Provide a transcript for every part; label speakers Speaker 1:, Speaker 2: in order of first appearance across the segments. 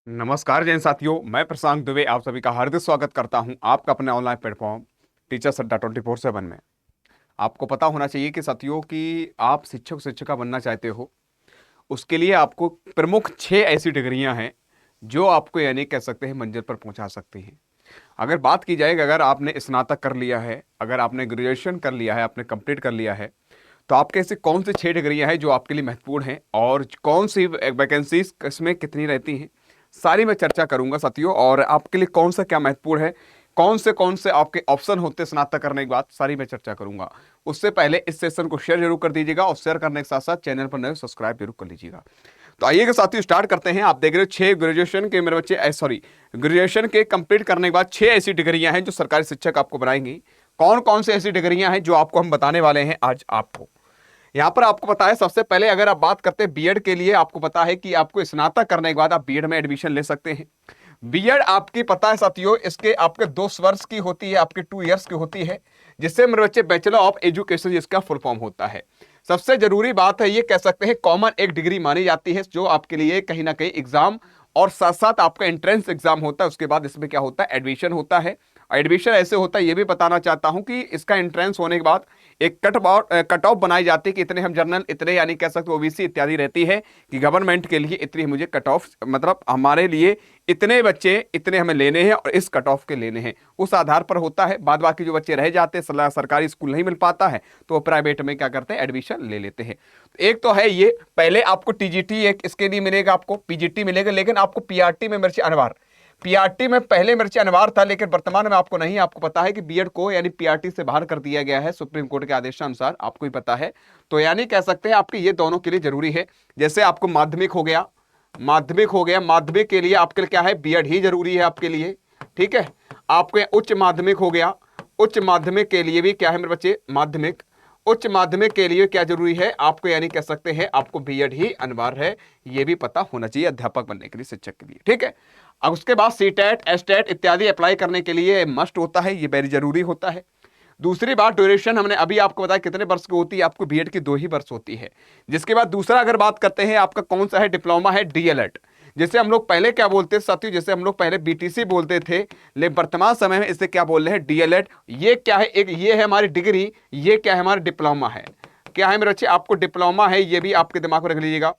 Speaker 1: नमस्कार जैन साथियों, मैं प्रशांत दुबे आप सभी का हार्दिक स्वागत करता हूं आपका अपने ऑनलाइन प्लेटफॉर्म टीचर्स अड्डा 24/7 में। आपको पता होना चाहिए कि साथियों कि आप शिक्षक शिक्षिका बनना चाहते हो, उसके लिए आपको प्रमुख 6 ऐसी डिग्रियां हैं जो आपको यानी कह सकते हैं मंजिल पर पहुंचा सकती हैं। अगर बात की जाए कि अगर आपने स्नातक कर लिया है, अगर आपने ग्रेजुएशन कर लिया है, आपने कंप्लीट कर लिया है, तो आपके ऐसे कौन सी 6 डिग्रियां हैं जो आपके लिए महत्वपूर्ण हैं और कौन सी वैकेंसीज इसमें कितनी रहती हैं, सारी मैं चर्चा करूंगा साथियों। और आपके लिए कौन सा क्या महत्वपूर्ण है, कौन से आपके ऑप्शन होते हैं स्नातक करने के बाद, सारी मैं चर्चा करूंगा। उससे पहले इस सेशन को शेयर जरूर कर दीजिएगा और शेयर करने के साथ साथ चैनल पर नए सब्सक्राइब जरूर कर लीजिएगा। तो आइएगा साथियों, स्टार्ट करते हैं। आप देख रहे हो 6 ग्रेजुएशन के मेरे बच्चे, सॉरी, ग्रेजुएशन के कंप्लीट करने के बाद 6 ऐसी डिग्रियां हैं जो सरकारी शिक्षक आपको बनाएंगी। कौन कौन सी ऐसी डिग्रियां हैं जो आपको हम बताने वाले हैं आज आपको। यहाँ पर आपको पता है, सबसे पहले अगर आप बात करते हैं बीएड के लिए, आपको पता है कि आपको स्नातक करने के बाद आप बीएड में एडमिशन ले सकते हैं। बीएड आपकी पता है साथियों, इसके आपके 2 वर्ष की होती है, आपके 2 इयर्स की होती है, जिससे मेरे बच्चे बैचलर ऑफ एजुकेशन जिसका फुल फॉर्म होता है। सबसे जरूरी बात है, ये कह सकते हैं कॉमन एक डिग्री मानी जाती है जो आपके लिए कहीं ना कहीं एग्जाम और साथ साथ आपका एंट्रेंस एग्जाम होता है। उसके बाद इसमें क्या होता है, एडमिशन होता है। एडमिशन ऐसे होता है, ये भी बताना चाहता हूं कि इसका एंट्रेंस होने के बाद एक कट ऑफ बनाई जाती है कि इतने हम जनरल, इतने यानी कह सकते ओबीसी इत्यादि रहती है कि गवर्नमेंट के लिए इतनी मुझे कट ऑफ, मतलब हमारे लिए इतने बच्चे इतने हमें लेने हैं और इस कट ऑफ के लेने हैं, उस आधार पर होता है। बाद बाकी जो बच्चे रह जाते हैं, सरकारी स्कूल नहीं मिल पाता है, तो वो प्राइवेट में क्या करते हैं, एडमिशन ले लेते हैं। एक तो है ये, पहले आपको टीजीटी एक इसके लिए मिलेगा, आपको पीजीटी मिलेगा, लेकिन आपको पीआरटी में मिर्ची अनिवार्य। पीआरटी में पहले मिर्ची अनिवार्य था, लेकिन वर्तमान में आपको नहीं। आपको पता है कि बीएड को यानी पीआरटी से बाहर कर दिया गया है सुप्रीम कोर्ट के आदेशानुसार, आपको ही पता है। तो यानी कह सकते हैं आपके ये दोनों के लिए जरूरी है। जैसे आपको माध्यमिक हो गया, माध्यमिक के लिए आपके लिए क्या है, बीएड ही जरूरी है आपके लिए, ठीक है। आपके उच्च माध्यमिक हो गया, उच्च माध्यमिक के लिए भी क्या है मेरे बच्चे, माध्यमिक, उच्च माध्यमिक के लिए क्या जरूरी है आपको, यानी कह सकते हैं आपको बीएड ही अनिवार्य है। ये भी पता होना चाहिए अध्यापक बनने के लिए, शिक्षक के लिए, ठीक है। अब उसके बाद सीटेट, एसटेट इत्यादि अप्लाई करने के लिए मस्ट होता है, ये वेरी जरूरी होता है। दूसरी बात, ड्यूरेशन हमने अभी आपको बताया कितने वर्ष की होती है, आपको बीएड की 2 ही वर्ष होती है। जिसके बाद दूसरा अगर बात करते हैं आपका कौन सा है, डिप्लोमा है, डीएलएड। जैसे हम लोग पहले क्या बोलते थे साथियों, जैसे हम लोग पहले बीटीसी बोलते थे, लेकिन वर्तमान समय में इसे क्या बोल रहे हैं, डीएलएड। ये क्या है, एक ये है हमारी डिग्री, ये क्या है, हमारा डिप्लोमा है। क्या है मेरे बच्चे, आपको डिप्लोमा है, ये भी आपके दिमाग में रख लीजिएगा।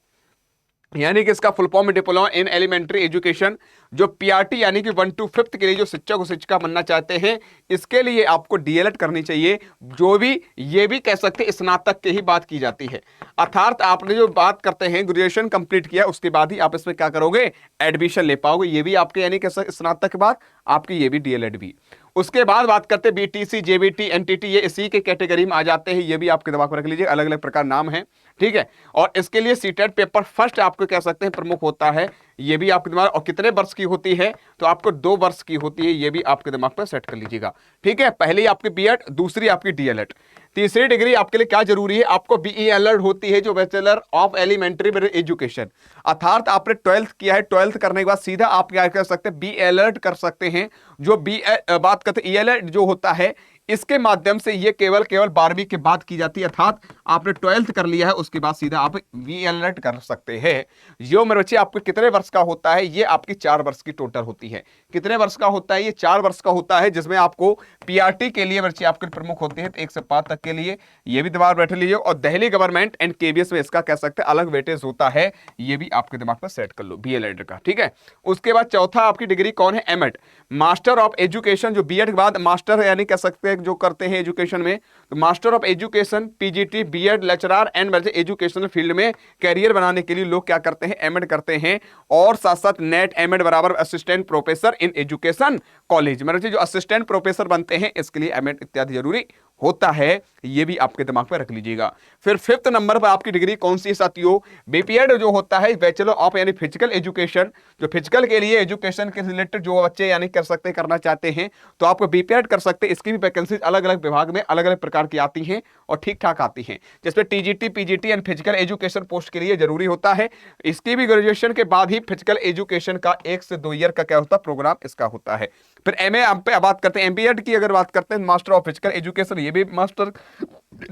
Speaker 1: यानी कि इसका full form diploma in elementary education, जो पीआरटी यानी कि 1 to 5 के लिए जो शिक्षक और शिक्षिका बनना चाहते हैं, इसके लिए आपको डीएलएड करनी चाहिए। जो भी ये भी कह सकते हैं स्नातक की ही बात की जाती है, अर्थात आपने जो बात करते हैं ग्रेजुएशन कंप्लीट किया उसके बाद ही आप इसमें क्या करोगे, एडमिशन ले पाओगे। ये भी आपके यानी कि स्नातक के बाद आपकी ये भी डीएलएड भी। उसके बाद बात करते हैं बीटीसी, जेबीटी, एनटीटी, ये इसी के कैटेगरी में आ जाते हैं। ये भी आपके दिमाग में रख लीजिए, अलग अलग प्रकार नाम है, ठीक है। और इसके लिए सीटेट पेपर फर्स्ट आपको कह सकते हैं प्रमुख होता है, ये भी आपके दिमाग। और कितने वर्ष की होती है, तो आपको 2 वर्ष की होती है, ये भी आपके दिमाग पर सेट कर लीजिएगा, ठीक है। पहली आपकी बीएड, दूसरी आपकी डीएलएड। तीसरी डिग्री आपके लिए क्या जरूरी है, आपको बीईएलएड होती है, जो बैचलर ऑफ एलिमेंट्री एजुकेशन। अर्थात आपने 12th किया है, 12th करने के बाद सीधा आप क्या कर सकते हैं, बीएलएड कर सकते हैं। जो बी बात करते हैं ईएलएड जो होता है, इसके माध्यम से ये केवल 12वीं के बाद की जाती है, अर्थात आपने 12th कर लिया है उसके बाद सीधा आप वीएलएड कर सकते हैं। जो मेरे बच्चे आपके कितने वर्ष का होता है, ये आपकी 4 वर्ष की टोटल होती है। कितने वर्ष का होता है, ये 4 वर्ष का होता है, जिसमें आपको पीआरटी के लिए बच्चे आपके प्रमुख होते हैं 1 से 5 तक के लिए, ये भी दिमाग बैठे लीजिए। और दिल्ली गवर्नमेंट एंड केवीएस में इसका कह सकते हैं अलग वेटेज होता है, ये भी आपके दिमाग पर सेट कर लो बीएलएड का, ठीक है। उसके बाद चौथा आपकी डिग्री कौन है, एमएड, मास्टर ऑफ एजुकेशन, जो बीएड के बाद मास्टर यानी कह सकते हैं जो करते हैं एजुकेशन में, तो master of education, PGT, BEd, lecturer and educational field में कैरियर बनाने के लिए लोग क्या करते हैं, एमएड करते हैं। और साथ साथ नेट एमएड बराबर assistant professor in education college, मतलब जो असिस्टेंट प्रोफेसर बनते हैं इसके लिए एमएड इत्यादि जरूरी होता है, ये भी आपके दिमाग पर रख लीजिएगा। फिर 5th नंबर पर आपकी डिग्री कौन सी है साथियों, बीपीएड जो होता है, बैचलर ऑफ यानी फिजिकल एजुकेशन, जो फिजिकल के लिए एजुकेशन के रिलेटेड जो बच्चे यानी कर सकते करना चाहते हैं, तो आपको बीपीएड कर सकते हैं। इसकी भी वैकेंसीज अलग अलग विभाग में अलग अलग प्रकार की आती हैं और ठीक ठाक आती हैं, जिसमें TGT, PGT and physical education post के लिए जरूरी होता है। इसकी भी ग्रेजुएशन के बाद ही फिजिकल एजुकेशन का 1 से 2 ईयर का क्या होता है, प्रोग्राम इसका होता है। फिर एमए आप पे बात करते हैं, एमबीएड की अगर बात करते हैं, मास्टर ऑफ फिजिकल एजुकेशन, ये भी मास्टर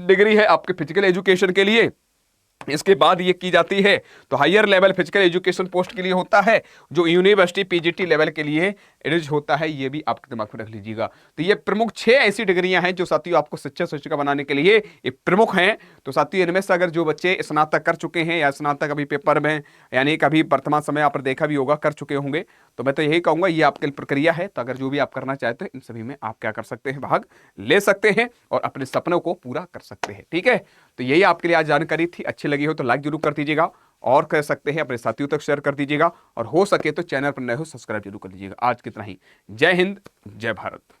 Speaker 1: डिग्री है आपके फिजिकल एजुकेशन के लिए। इसके बाद ये की जाती है तो higher level physical education post के लिए होता है, जो यूनिवर्सिटी पीजीटी लेवल के लिए एलिजिबल होता है। ये भी आपके दिमाग में रख लीजिएगा। तो ये प्रमुख 6 ऐसी डिग्रियां हैं जो साथियों आपको शिक्षक शिक्षिका बनाने के लिए ये प्रमुख हैं। तो साथियों इनमें से अगर जो बच्चे स्नातक कर चुके हैं या स्नातक अभी पेपर में यानी कभी वर्तमान समय आप देखा भी होगा कर चुके होंगे, तो मैं तो यही कहूंगा ये आपके लिए प्रक्रिया है। तो अगर जो भी आप करना चाहते हैं इन सभी में आप क्या कर सकते हैं, भाग ले सकते हैं और अपने सपनों को पूरा कर सकते हैं। ठीक है, तो यही आपके लिए आज जानकारी थी। अच्छी लगी हो तो लाइक जरूर कर दीजिएगा और कह सकते हैं अपने साथियों तक शेयर कर दीजिएगा और हो सके तो चैनल पर नए हो सब्सक्राइब जरूर कर लीजिएगा। आज कितना ही। जय हिंद, जय भारत।